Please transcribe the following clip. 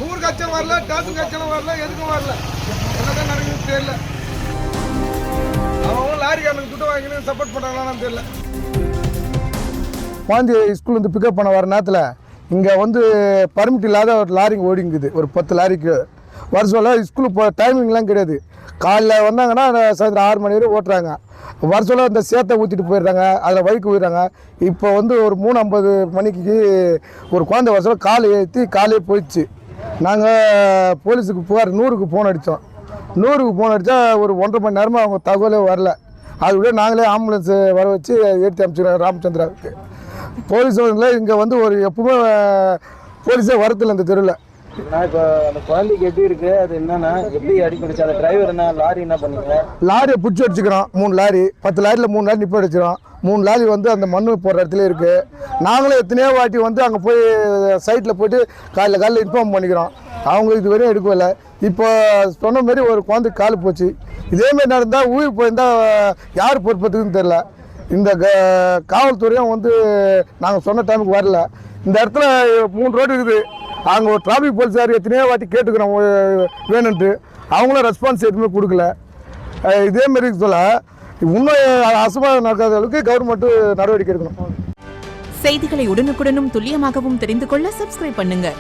நூறு கட்சம் வரல, டாப்பு கட்சம் வரல, எதுக்கும் வரல. என்னதான் நடக்குதுன்னு தெரியல. அவங்க லாரிக்காரனுக்கு துட்டு வாங்கினு சப்போர்ட் பண்ணுறாங்களான்னு தெரியல. குழந்தைய ஸ்கூல்லேருந்து பிக்கப் பண்ண வர நேரத்தில் இங்கே வந்து பர்மிட் இல்லாத ஒரு லாரிங்க ஓடிங்குது. ஒரு 10 லாரிக்கு வருஷம் ஸ்கூலுக்கு டைமிங்லாம் கிடையாது. காலைல வந்தாங்கன்னா சாயந்தரம் 6 மணி வரை ஓட்டுறாங்க. வருஷம் இந்த சேத்தை ஊற்றிட்டு போயிடுறாங்க, அதில் வழுக்கு போயிடுறாங்க. இப்போ வந்து ஒரு 3:50 மணிக்கு ஒரு குழந்தை வருஷம் காலை ஏற்றி காலையே போயிடுச்சு. நாங்கள் போலீஸுக்கு புகார் 100க்கு ஃபோன் அடித்தோம். 100க்கு ஃபோன் அடித்தா ஒரு 1.5 மணி நேரமாக அவங்க தகவலே வரல. அதுவிட நாங்களே ஆம்புலன்ஸு வர வச்சு ஏற்றி அனுப்பிச்சிடுறோம் ராமச்சந்திராவுக்கு. போலீஸ் வந்து இங்கே வந்து ஒரு எப்பவுமே போலீஸே வரதில்லை இந்த தெருவில். இப்போ அந்த குழந்தைக்கு எப்படி இருக்கு, அது என்னன்னா எப்படி அடிக்கடிச்சு, அந்த டிரைவர் என்ன லாரி என்ன பண்ணீங்க? லாரியை பிடிச்சி அடிச்சுக்கிறோம். 3 லாரி 10 லாரியில் 3 லாரி நிப்ப அடிச்சிடும். 3 லாரி வந்து அந்த மண்ணு போடுற இடத்துல இருக்குது. நாங்களும் எத்தனையோ வாட்டி வந்து அங்கே போய் சைட்டில் போய்ட்டு காலையில் இன்ஃபார்ம் பண்ணிக்கிறோம். அவங்க இது வரையும் எடுக்கவில்லை. இப்போ சொன்ன மாதிரி ஒரு குழந்தைக்கு கால் போச்சு. இதேமாரி நடந்தால் உயிர் போயிருந்தால் யார் பொறுப்பதுக்குன்னு தெரில. இந்த காவல்துறையும் வந்து நாங்கள் சொன்ன டைமுக்கு வரல. இந்த இடத்துல 3 ரோடு இருக்குது. அங்கே ஒரு டிராஃபிக் போலீஸார் எத்தனையோ வாட்டி கேட்டுக்கிறோம் வேணுன்ட்டு. அவங்களும் ரெஸ்பான்ஸ் எதுவுமே கொடுக்கல. இதேமாரி சொல்ல இன்னும் அசம்பாவிதம் நடக்காத அளவுக்கு கவர்மெண்ட்டு நடவடிக்கை எடுக்கணும். செய்திகளை உடனுக்குடனும் துல்லியமாகவும் தெரிந்து கொள்ள சப்ஸ்கிரைப் பண்ணுங்க.